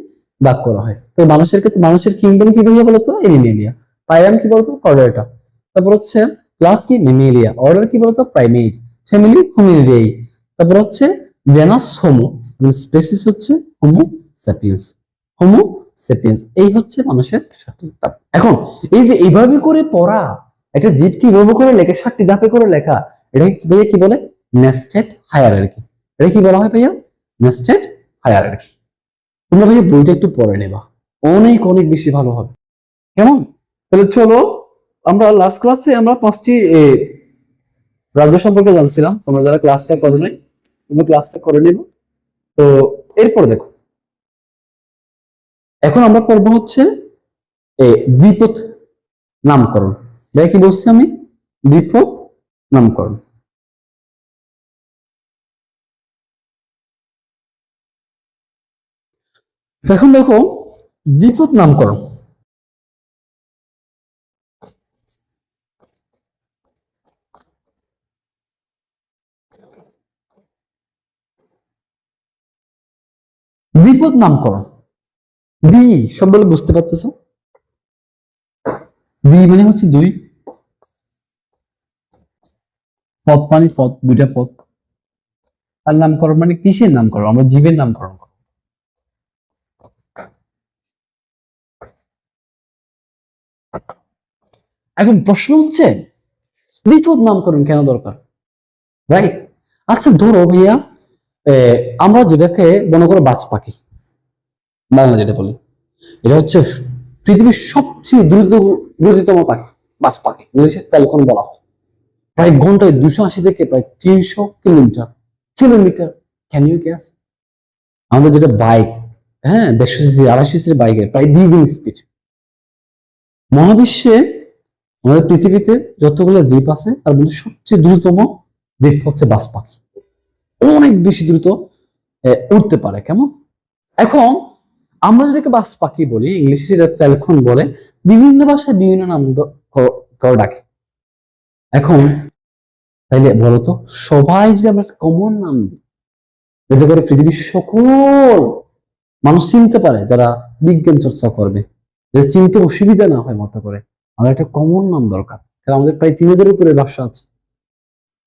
ভাগ করা হয়। তো মানুষের ক্ষেত্রে মানুষের কিংডম কি ভাইয়া বলতো? এনিমেলিয়া। পাইরাম কি বলতো? কর্ডাটা। তারপর হচ্ছে ক্লাস কি? মেমেলিয়া। অর্ডার কি বলতো? প্রাইমেট। ফ্যামিলি হোমিনিডেই। তারপর হচ্ছে জেনাস হোমো, এবং স্পেসিস হচ্ছে হোমো স্যাপিয়েন্স। হোমো স্যাপিয়েন্স, এই হচ্ছে মানুষের 7টি ধাপ। এখন এই যে এইভাবে করে পড়া, একটা জীব কিভাবে করে লেখা, 7টি ধাপে করে লেখা, এটাকে ভাইয়া কি বলে? Nested hierarchy. এটা কি বলা হয় ভাইয়া? Nested hierarchy. তোমরা ভাইয়া বইটা একটু পড়ে নেবা, অনেক অনেক বেশি ভালো হবে। কেমন? তাহলে চলো, আমরা লাস্ট ক্লাসে আমরা 5টি রাজ্য সম্পর্কে জানছিলাম। তোমরা যারা ক্লাসটা করো নাই, তোমরা ক্লাসটা করে নিব। তো এরপর দেখো, এখন আমরা পড়বো হচ্ছে দ্বিপদ নামকরণ। ভাই কি বলছি আমি? দ্বিপদ নামকরণ। এখন দেখো, দ্বিপদ নামকরণ। দ্বিপদ নামকরণ, দ্বি শব্দ বলে বুঝতে পারতেছো? দ্বি মানে হচ্ছে দুই, পদ মানে পদ, দুইটা পদ। আর নামকরণ মানে কিসের নামকরণ? আমরা জীবের নামকরণ করব। এখন প্রশ্ন হচ্ছে দ্বিপদ নামকরণ কেন দরকার? রাইট। আচ্ছা ধরো ভাইয়া, আমরা যেটাকে মনে করো বাজ পাখি, বাংলা যেটা বলি, এটা হচ্ছে পৃথিবীর সবচেয়ে দ্রুততম পাখি। বাজ পাখি, ইংলিশে ফ্যালকন বলা হয়। প্রায় ঘন্টায় 280 থেকে প্রায় 300 kilometre kilometre can you guess? আমাদের যেটা বাইক, হ্যাঁ, 150 সিসি 250 সিসির বাইকের প্রায় দ্বিগুণ স্পিড। মহাবিশ্বে আমাদের পৃথিবীতে যতগুলো জীব আছে তার মধ্যে সবচেয়ে দ্রুততম জীব হচ্ছে বাজ পাখি। অনেক বেশি দ্রুত, উড়তে পারে। কেমন? এখন আমরা যদি বাস পাখি বলি, ইংলিশে সেটা ফ্যালকন বলে, বিভিন্ন ভাষায় বিভিন্ন নাম করে ডাকে। এখন তাইলে বলতো, সবাই যদি আমরা কমন নাম দিই, যাতে করে পৃথিবীর সকল মানুষ চিনতে পারে, যারা বিজ্ঞান চর্চা করবে, যে চিনতে অসুবিধা না হয় মতো করে, আমাদের একটা কমন নাম দরকার। কারণ আমাদের প্রায় 3000 উপরে ভাষা আছে।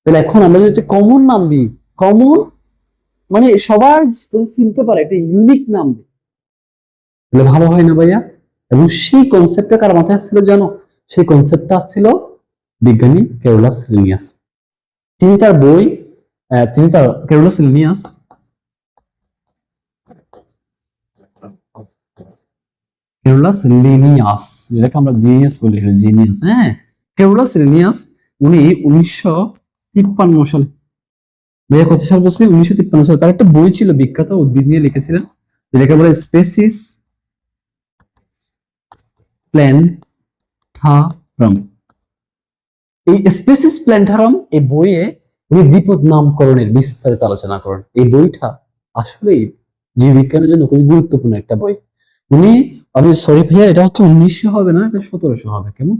তাহলে এখন আমরা যদি কমন নাম দিই, কমন মানে সবার চিনতে পারে, একটা ইউনিক নাম দিই, তাহলে ভালো হয় না ভাইয়া? এবং সেই কনসেপ্টটা কার মাথায় আসছিল জানো? সেই কনসেপ্টটা আসছিল বিজ্ঞানী কেরোলাস লিনিয়াস। তিনি তার বই, কেরোলাস লিনিয়াস যেটাকে আমরা জিনিয়াস বলি, জিনিয়াস, হ্যাঁ, কেরোলাস লিনিয়াস, উনি 1953 সালে, ভাইয়া কত সাল বলছিলেন? 1953 সালে। তার একটা বই ছিল বিখ্যাত, উদ্ভিদ নিয়ে লিখেছিলেন, যেটাকে বলে স্পেসিস প্ল্যান্টারাম। এই স্পেসিস প্ল্যান্টারাম এই বইয়ে উনি দ্বিপদ নামকরণের বিস্তারিত আলোচনা করেন। এই বইটা আসলেই জীববিজ্ঞানের জন্য খুবই গুরুত্বপূর্ণ একটা বই। উনি, আমি সরি ভাইয়া, এটা হচ্ছে 1900 হবে না, এটা 1700 হবে। কেমন?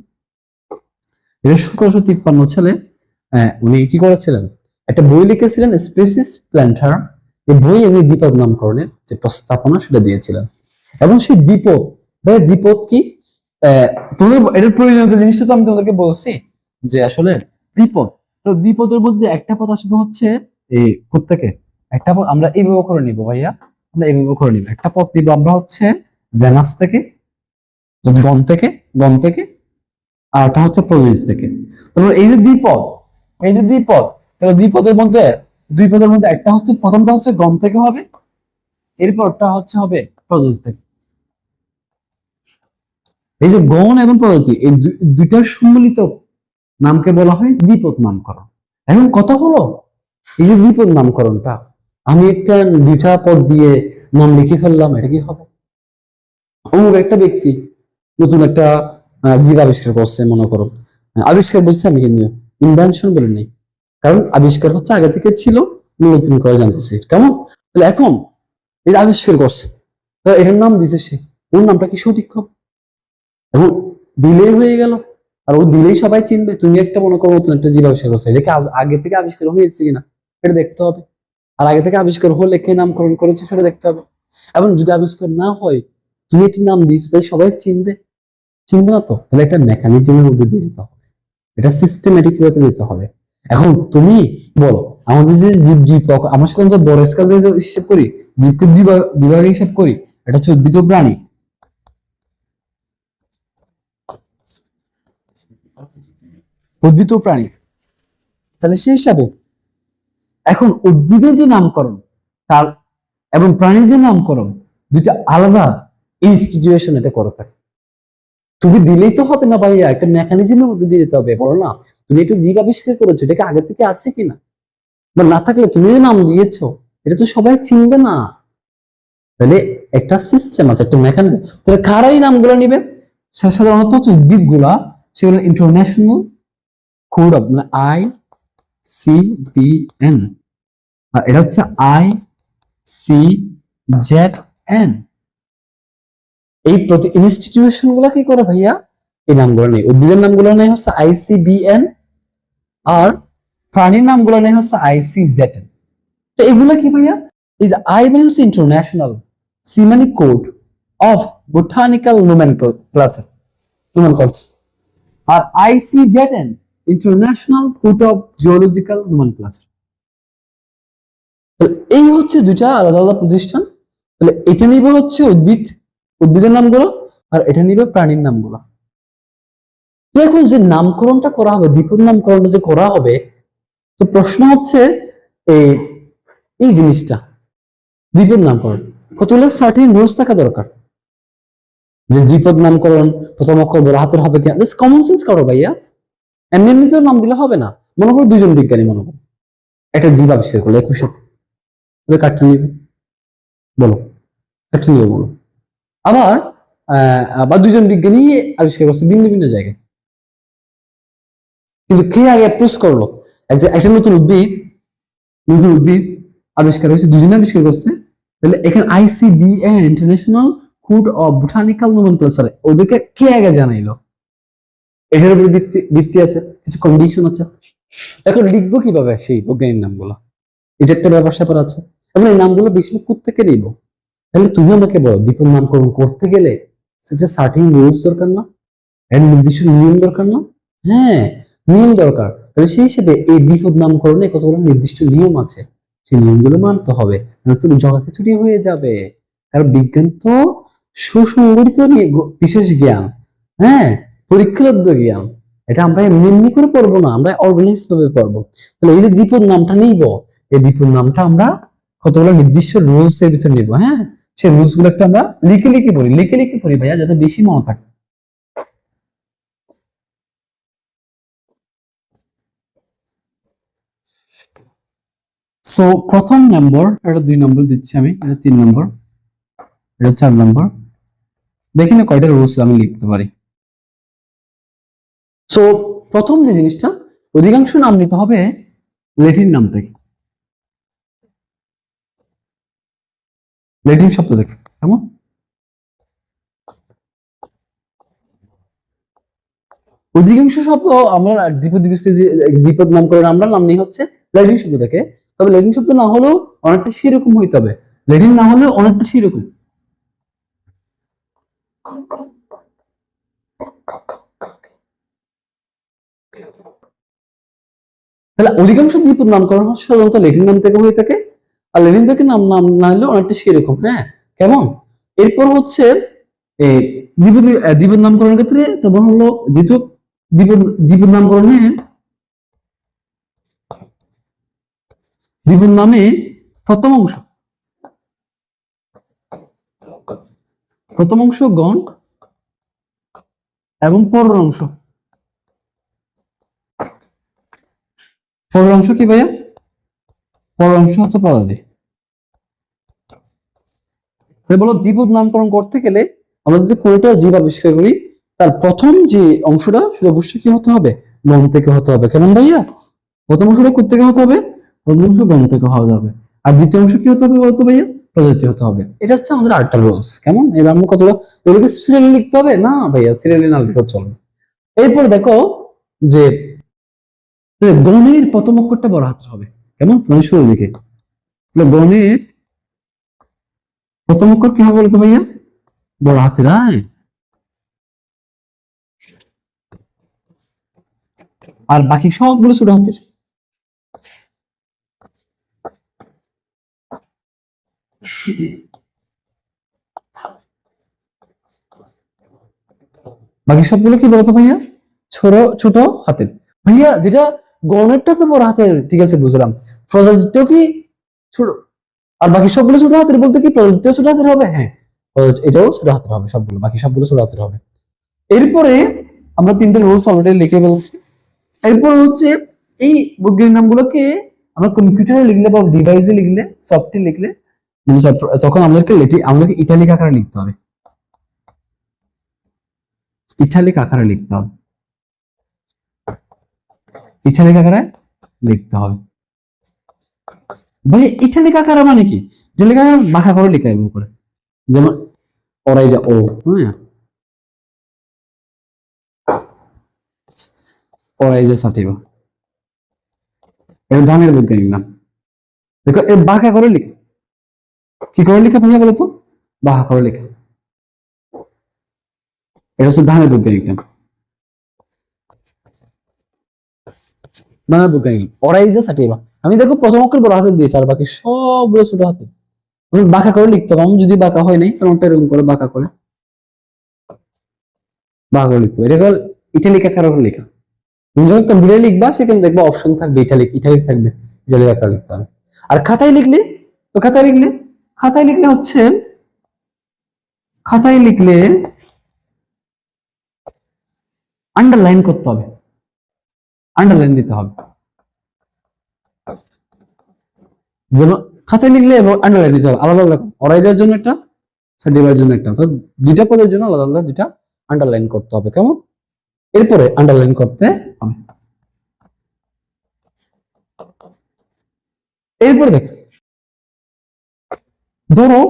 এটা 1753 সালে উনি কি করেছিলেন? একটা বই লিখেছিলেন স্পেসিস প্ল্যান্টারাম। এই বই উনি দ্বিপদ নামকরণের যে প্রস্তাবনা সেটা দিয়েছিলেন। এবং সেই দ্বিপদ, দ্বিপদ কি, তুমি এটার প্রয়োজনীয় জিনিসটা তো আমি তোমাদেরকে বলছি, যে আসলে দ্বিপদ, তো দ্বিপদের মধ্যে একটা পদ আসবে হচ্ছে এই প্রত্যেকে একটা পদ আমরা এইভাবে করে নিব ভাইয়া, আমরা এইভাবে করে নিব। একটা পদ নিব আমরা হচ্ছে জেনাস থেকে, গণ থেকে, আর এটা হচ্ছে প্রজাতি থেকে। তারপর এই যে দ্বিপদ, তাহলে দ্বিপদের মধ্যে, দুই পদের মধ্যে একটা হচ্ছে, প্রথমটা হচ্ছে গণ থেকে হবে, এরপরটা হচ্ছে হবে প্রজাতি থেকে। এই যে গণ এবং প্রজাতি, এই দুইটার সম্মিলিত নামকে বলা হয় দ্বিপদ নামকরণ। এখন কথা হলো, এই যে দ্বিপদ নামকরণটা, আমি একটা দুইটা পদ দিয়ে নাম লিখে ফেললাম, এটা কি হবে? অমুক একটা ব্যক্তি নতুন একটা জীব আবিষ্কার করছে, মনে করো, আবিষ্কার বলছে আমি কিন্তু ইনভেনশন বলে নেই, কারণ আবিষ্কার হচ্ছে আগে থেকে ছিল, নতুন করে জানতেছি। কেমন? তাহলে এখন এই যে আবিষ্কার করছে, এটার নাম দিছে সে, ওর নামটা কি সঠিক হবে? এখন দিলেই হয়ে গেল, আর ও দিলেই সবাই চিনবে। তুমি একটা মনে করো নতুন একটা জীব আবিষ্কার করছো, এটাকে আগে থেকে আবিষ্কার হয়েছে কিনা এটা দেখতে হবে, আর আগে থেকে আবিষ্কার হলে কে নামকরণ করেছে সেটা দেখতে হবে। এবং যদি আবিষ্কার না হয়, তুমি একটি নাম দিয়েছো, তাই সবাই চিনবে না তো? তাহলে একটা মেকানিজমের মধ্যে দিয়ে যেতে হবে, এটা সিস্টেমেটিক ওয়েতে যেতে হবে। এখন তুমি বলো, আমাদের যে জীব আমার সাথে আমরা বড় স্কেল দিয়ে হিসেব করি, জীবকে দুভাগে হিসাব করি, এটা হচ্ছে উদ্ভিদ ও প্রাণী। উদ্ভিদ ও প্রাণী, তাহলে সেই হিসাবে এখন উদ্ভিদের যে নামকরণ তার এবং প্রাণীর যে নামকরণ, দুইটা আলাদা ইনস্টিটিউশন এটা করে থাকে। তুমি দিলেই তো হবে না ভাইয়া, একটা মেকানিজমের মধ্যে দিয়ে দিতে হবে। বলো না, তুমি একটা জীব আবিষ্কার করেছো, এটাকে আগে থেকে আছে কিনা, বা না থাকলে তুমি যে নাম দিয়েছো এটা তো সবাই চিনবে না। তাহলে একটা সিস্টেম আছে, একটা মেকানিজম। তাহলে কারাই নামগুলো নিবে? সাধারণত হচ্ছে উদ্ভিদ গুলা, সেগুলো ইন্টারন্যাশনাল কোড অফ, মানে ICBN, আর এটা হচ্ছে ICZN। এই প্রতি ইনস্টিটিউশন গুলা কি করে ভাইয়া? এই নামগুলো নেই, উদ্ভিদের নামগুলো নেই হচ্ছে ICBN, আর প্রাণীর নামগুলো নেই হচ্ছে ICZN। তো এগুলা কি ভাইয়া? এই যে আই মানে হচ্ছে ইন্টারন্যাশনাল, সি মানে কোড অফ বোটানিক্যাল নোমেনক্লেচার, আর ICZN international code of geological nomenclature. এই হচ্ছে দুইটা আলাদা আলাদা প্রতিষ্ঠান। তাহলে এটা নিবে হচ্ছে উদ্ভিদের নামগুলো, আর এটা নিবে প্রাণীর নামগুলো। এখন যে নামকরণটা করা হবে, দ্বিপদ নামকরণটা যে করা হবে, তো প্রশ্ন হচ্ছে এই এই জিনিসটা দ্বিপদ নামকরণ কতগুলো সার্টেন রুলস থাকা দরকার, যে দ্বিপদ নামকরণ প্রথম অক্ষর বড় হাতের হবে কিনা। জাস্ট কমন সেন্স করো ভাইয়া, এমনি এমনি তো নাম দিলে হবে না। মনে করো দুজন বিজ্ঞানী, মনে করো একটা জীব আবিষ্কার করলো একই সাথে, কাঠটা নিবে, বলো কাঠটা নিবে বলো। আবার বা দুজন বিজ্ঞানী আবিষ্কার করছে ভিন্ন ভিন্ন জায়গায়, কিন্তু কে আগে অ্যাপ্রোচ করলো? একটা নতুন উদ্ভিদ আবিষ্কার হয়েছে, দুজনে আবিষ্কার করছে। তাহলে এখানে ICBA international code of botanical nomenclature, ওদেরকে কে আগে জানাইলো? এটার উপর ভিত্তি আছে, কিছু কন্ডিশন আছে। এখন লিখবো কিভাবে সেই বৈজ্ঞানিক নামগুলো? এটা একটা ব্যাপার স্যাপার আছে। এবং এই নামগুলো বেশি কোত্থেকে নিব? তাহলে তুমি আমাকে বলো, দ্বীপের নামকরণ করতে গেলে সেটা সার্টিন রুলস দরকার না? এর নির্দিষ্ট নিয়ম দরকার না? হ্যাঁ, নিয়ম দরকার। তাহলে সেই হিসেবে এই দ্বিপদ নামকরণে কতগুলো নির্দিষ্ট নিয়ম আছে, সেই নিয়মগুলো মানতে হবে, না তুমি জগাখিচুড়ি হয়ে যাবে। কারণ বিজ্ঞান তো সুসংগঠিত নিয়ে বিশেষ জ্ঞান, হ্যাঁ, পরীক্ষালব্ধ জ্ঞান। এটা আমরা এমনি এমনি করে পড়বো না, আমরা অর্গানাইজ ভাবে পড়বো। তাহলে এই যে দ্বিপদ নামটা নিব, এই দ্বিপদ নামটা আমরা কতগুলো নির্দিষ্ট রুলস এর ভিতরে নিব। হ্যাঁ, সেই রুলস গুলো একটু আমরা লিখে লিখে পড়ি ভাইয়া, যাতে বেশি মনে থাকে। সো প্রথম নম্বর, এটা 2 নম্বর দিচ্ছি আমি, এটা 3 নম্বর, এটা 4 নম্বর। দেখি না কয়টা রুলস আমি লিখতে পারি। সো প্রথম যে জিনিসটা, অধিকাংশ নাম নিতে হবে ল্যাটিন নাম থেকে, ল্যাটিন শব্দ থেকে। কেমন? অধিকাংশ শব্দ আমরা দ্বিপদ নামকরণ আমরা নাম নিই হচ্ছে ল্যাটিন শব্দ থেকে। তবে ল্যাটিন শব্দ না হলেও অনেকটা সেরকম হইতে হবে, ল্যাটিন না হলেও অনেকটা সেরকম। তাহলে অধিকাংশ দ্বিপদ নামকরণ সাধারণত ল্যাটিন নাম থেকে হয়ে থাকে, আর ল্যাটিন থেকে নাম নাম না হলেও অনেকটা সেরকম। হ্যাঁ, কেমন? এরপর হচ্ছে এই দ্বিপদ দ্বিপদ নামকরণের ক্ষেত্রে তোমার হলো, যেহেতু দ্বিপদ দ্বিপদ নামকরণের দ্বিপদ নামে প্রথম অংশ গণ এবং পরের অংশ, পরের অংশ কি ভাইয়া? পরের অংশ হচ্ছে পদাদি। বলো দ্বিপদ নামকরণ করতে গেলে আমরা যদি কোনটা জীব আবিষ্কার করি, তার প্রথম যে অংশটা সেটা অবশ্যই কি হতে হবে? গণ থেকে হতে হবে। কেমন ভাইয়া? প্রথম অংশটা কোথা থেকে হতে হবে? প্রথম অংশ গণ থেকে হতে হবে। আর দ্বিতীয় অংশ কি হতে হবে বলতো ভাইয়া? প্রজাতি হতে হবে। এটা হচ্ছে আমাদের আরেকটা রুলস। কেমন? এবার আমরা কতটা এগুলোকে সিরিয়ালি লিখতে হবে না ভাইয়া, সিরিয়ালি না লিখলেও চলবে। এরপর দেখো যে গণের প্রথম অক্ষরটা বড় হাতের হবে। কেমন? শুরুর দিকে গণের প্রথম অক্ষর কি হবে বলতো ভাইয়া? বড় হাতের। আর বাকি সবগুলো ছোট হাতের। বাকি সবগুলো কি বলতো ভাইয়া? ছোট ছোট হাতের। ভাইয়া যেটা গণেরটা তো বড় হাতের, ঠিক আছে বুঝলাম। প্রজাতিটাও কি ছোট, আর বাকি সবগুলো ছোট হাতের বলতে কি প্রজাতিটাও ছোট হাতের হবে? হ্যাঁ, এটাও ছোট হাতের হবে, সবগুলো বাকি সবগুলো ছোট হাতের হবে। এরপরে আমরা 3টে রুলস অলরেডি লিখে ফেলছি। এরপর হচ্ছে এই বৈজ্ঞানিক নামগুলোকে আমরা কম্পিউটারে লিখলে বা ডিভাইসে লিখলে, সফটওয়্যার লিখলে, মানে তখন আমাদেরকে ইটালিক আকারে লিখতে হবে, ইটালিক আকারে লিখতে হবে, ইটালিক আকারে লিখতে হবে। ভাই ইটালিক আকারে মানে কি? ইটালিক আকারে বাঁকা করে লিখা হবে করে, যেমন ওরাই যা ও, হ্যাঁ, ওরাই যা সাটিবা, এটা ধানের বৈজ্ঞানিক নাম। দেখো এর বাঁকা করে লিখা, কি করে লিখা ভাইয়া বলো তো? বাঁকা করে লিখা, এটা হচ্ছে ধানের বৈজ্ঞানিক নাম। ধানের বৈজ্ঞানিক নাম ওরাই যা সাটিবা। আমি দেখো প্রথম অক্ষর বড় হাতে দিয়েছি, আর বাকি সবগুলো ছোট হাতে। আমি বাঁকা করে লিখতে হবে, আমি যদি বাঁকা হয় নাই কোনটা এরকম করে বাঁকা করে লিখতে হবে। এটা হল ইটালিক আকারে লেখা। তুমি যখন কম্পিউটারে লিখবা সেখানে দেখবা অপশন থাকবে, ইটালিক ইটালিক থাকবে, ইটালিক আকারে লিখতে হবে। আর খাতায় লিখলে তো খাতায় লিখলে হচ্ছে খাতায় লিখলে আন্ডারলাইন করতে হবে, আন্ডারলাইন দিতে হবে। যেমন খাতায় লিখলে এবং আন্ডারলাইন দিতে হবে আলাদা আলাদা, অরাইজার জন্য একটা, সার্টিফাইয়ের জন্য একটা, তো দুইটা পদের জন্য আলাদা আলাদা দুইটা আন্ডারলাইন করতে হবে। কেমন? এরপরে আন্ডারলাইন করতে হবে। এরপরে দেখো ধরো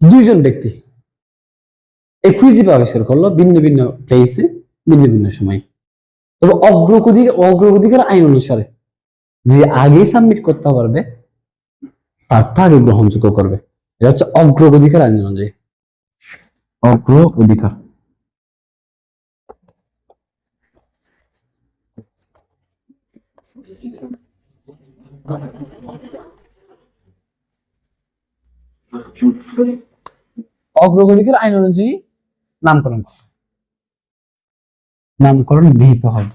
দুইজন ব্যক্তি একই জীব আবিষ্কার করলো ভিন্ন ভিন্ন প্লেসে ভিন্ন ভিন্ন সময়, তবে অগ্রগতিকার আইন অনুসারে যে আগে সাবমিট করতে পারবে তারটা আগে গ্রহণযোগ্য করবে। এটা হচ্ছে অগ্রগতিকার আইন অনুযায়ী। অগ্রাধিকার অগ্রগতিকার আইন অনুযায়ী নামকরণ গৃহীত হয়।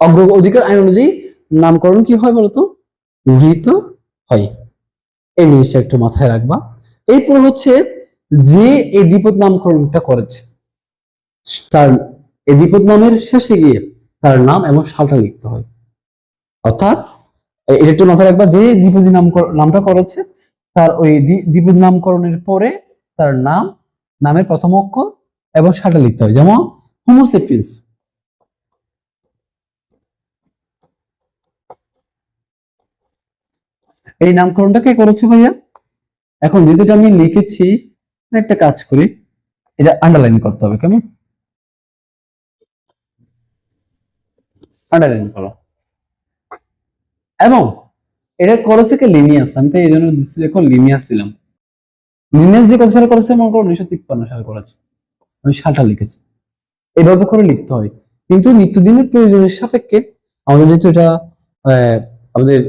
অগ্রাধিকার আইন অনুযায়ী নামকরণ কি হয় বলতো? গৃহীত হয়। এই জিনিসটা একটু মাথায় রাখবা। এরপর হচ্ছে যে এই দ্বিপদ নামকরণটা করেছে তার এই দ্বিপদ নামের শেষে গিয়ে তার নাম এবং সালটা লিখতে হয়। অর্থাৎ এটা একটু মাথায় রাখবা, যে দ্বিপদী নামটা করেছে তার ওই দ্বিপদ নামকরণের পরে তার নামের প্রথম অক্ষর এবং সালটা লিখতে হয়। যেমন হোমোসেপিয়েন্স, এই নামকরণটা কে করেছে ভাইয়া? এখন যেহেতু আমি লিখেছি, একটা কাজ করি, এটা আন্ডারলাইন করতে হবে। কেমন? আন্ডারলাইন করো। এবং এটা করেছে কে? লিনিয়াস। আমি তো এই জন্য দিচ্ছি, দেখো লিনিয়াস দিলাম। লিনিয়াস দিয়ে কত সালে করেছে? মনে করো 1953 সালে করেছে। আমি সালটা লিখেছি। এভাবে করে লিখতে হয়, কিন্তু নিত্যদিনের প্রয়োজনের সাপেক্ষে আমাদের যেহেতু এটা আমাদের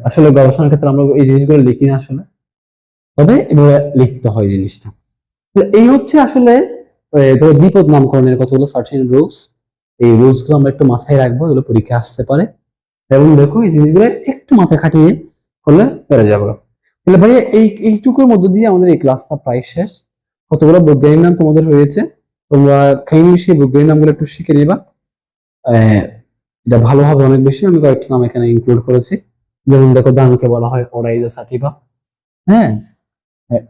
আসলে গবেষণার ক্ষেত্রে আমরা এই জিনিসগুলো লিখি না আসলে, তবে এভাবে লিখতে হয় জিনিসটা। এই হচ্ছে আসলে ধরো দ্বিপদ নামকরণের কতগুলো সার্টেন রুলস। এই রুলস গুলো আমরা একটু মাথায় রাখবো, এগুলো পরীক্ষা আসতে পারে। এবং দেখো এই জিনিসগুলো একটু মাথায় খাটিয়ে করলে পেরে যাবো। তাহলে ভাইয়া এইটুকুর মধ্য দিয়ে আমাদের এই ক্লাসটা প্রায় শেষ। কতগুলো বৈজ্ঞানিক নাম তোমাদের রয়েছে, তোমরা কাইন্ডলি সেই বৈজ্ঞানিক নামগুলো একটু শিখে নিবা। এটা ভালো হবে অনেক বেশি। আমি কয়েকটা নাম এখানে ইনক্লুড করেছি। যেমন দেখো, ধানকে বলা হয় ওরাইজা সাটিভা, হ্যাঁ।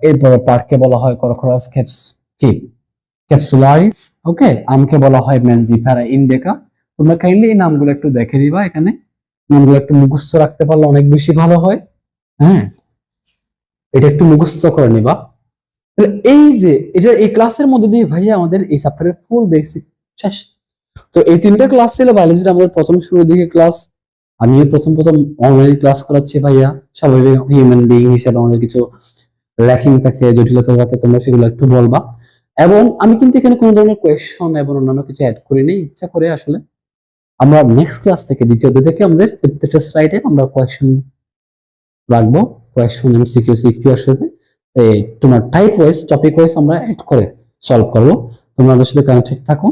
এরপরে পার্ককে বলা হয় করকরাস ক্যাপসুলারিস, ওকে। আমকে বলা হয় ম্যানজিফেরা ইন্ডিকা। তোমরা কাইন্ডলি এই নামগুলো একটু দেখে নিবা, এখানে নামগুলো একটু মুখস্থ রাখতে পারলে অনেক বেশি ভালো হয়, হ্যাঁ। এটা একটু মুখস্থ করে নিবা। এই যে এটা এই ক্লাসের মধ্যে দিয়ে ভাইয়া আমাদের এই চ্যাপ্টারের ফুল বেসিক শেষ। তো এই তিনটা ক্লাস ছিল বায়োলজির আমাদের প্রথম শুরুর দিকে ক্লাস। আমিও প্রথম অনলাইন ক্লাস করাচ্ছি ভাইয়া। স্বাভাবিক হিউম্যান বিইং হিসেবে আমাদের কিছু ল্যাকিং থাকে, জটিলতা থাকে, তোমরা সেগুলো একটু বলবা। এবং আমি কিন্তু এখানে কোনো ধরনের কোয়েশ্চন এবং অন্যান্য কিছু অ্যাড করিনি, ইচ্ছা করে আসলে। আমরা নেক্সট ক্লাস থেকে, দ্বিতীয় অধ্যায় থেকে আমাদের প্রত্যেকটা স্লাইডে আমরা কোয়েশ্চন রাখবো। কোয়েশ্চন এমসিকিউ সিকিউ এর সাথে তোমার টাইপ ওয়াইজ টপিক ওয়াইজ আমরা অ্যাড করে সলভ করবো। তোমরা আমাদের সাথে কানেক্টেড থাকো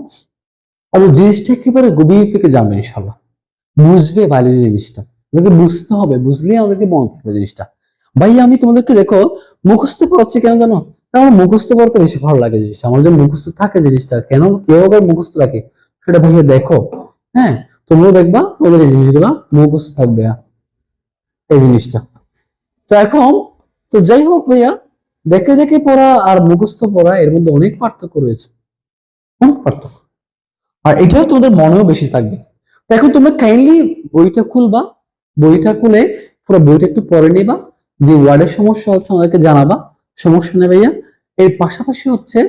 এবং জিনিসটা একেবারে গভীর থেকে জানবে ইনশাল্লাহ। বুঝবে বায়োলজি জিনিসটা, আমাদেরকে বুঝতে হবে, বুঝলে আমাদেরকে মনে থাকবে জিনিসটা। ভাই আমি তোমাদেরকে দেখো মুখস্থ পড়াচ্ছি কেন জানো? আমার মুখস্থ পড়তে বেশি ভালো লাগে জিনিসটা। আমার যে মুখস্থ থাকে জিনিসটা, কেন কেউ আবার মুখস্থ রাখে সেটা ভাইয়া দেখো, হ্যাঁ। তোমরাও দেখবা তোমাদের এই জিনিসগুলা মুখস্থ থাকবে এই জিনিসটা। তো এখন তো যাই হোক ভাইয়া, দেখে দেখে পড়া আর মুখস্থ পড়া এর মধ্যে অনেক পার্থক্য রয়েছে, অনেক পার্থক্য। আর এটাও তোমাদের মনেও বেশি থাকবে। তো এখন তোমরা কাইন্ডলি বইটা খুলবা, বইটা খুলে পুরো বইটা একটু পড়ে নিবা। যে ওয়ার্ডের সমস্যা হচ্ছে আমাদেরকে জানাবা, সমস্যা নেই ভাইয়া। এর পাশাপাশি হচ্ছে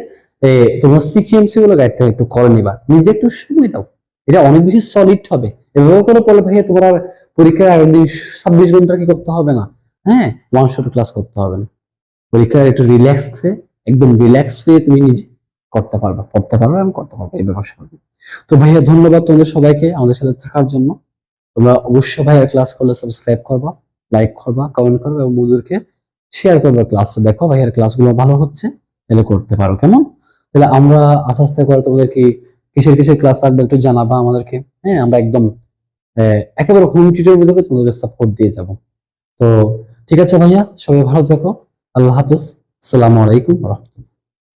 তোমরা সিকিউএমসি গুলো গাইড থেকে একটু করে নিবা, নিজে একটু সময় দাও, এটা অনেক বেশি সলিড হবে। এভাবে করে পড়লে ভাইয়া তোমার আর পরীক্ষার আগের দিন 26 ঘন্টা কি করতে হবে না, হ্যাঁ, ওয়ান শট ক্লাস করতে হবে না। পরীক্ষার একটু রিল্যাক্সে, একদম রিল্যাক্স হয়ে তুমি নিজে করতে পারবা, পড়তে পারবা এবং করতে পারবা এই ব্যাপার। তো ভাইয়া ধন্যবাদ তোমাদের সবাইকে আমাদের সাথে থাকার জন্য। তোমরা অবশ্যই ভাইয়ার ক্লাস করলে সাবস্ক্রাইব করবা, লাইক করবা, কমেন্ট করবা এবং বন্ধুদেরকে শেয়ার করবা। ক্লাসটা দেখো ভাইয়ার ক্লাসগুলো ভালো হচ্ছে, তাহলে করতে পারো। কেমন? তাহলে আমরা আস্তে আস্তে করে তোমাদেরকে কিসের কিসের ক্লাস লাগবে একটু জানাবা আমাদেরকে, হ্যাঁ। আমরা একদম একেবারে হোম টিউটরের মধ্যে তোমাদের সাপোর্ট দিয়ে যাব। তো ঠিক আছে ভাইয়া, সবাই ভালো থেকো। আল্লাহ হাফেজ। আসসালামু আলাইকুম ওয়া রাহমাতুল্লাহ।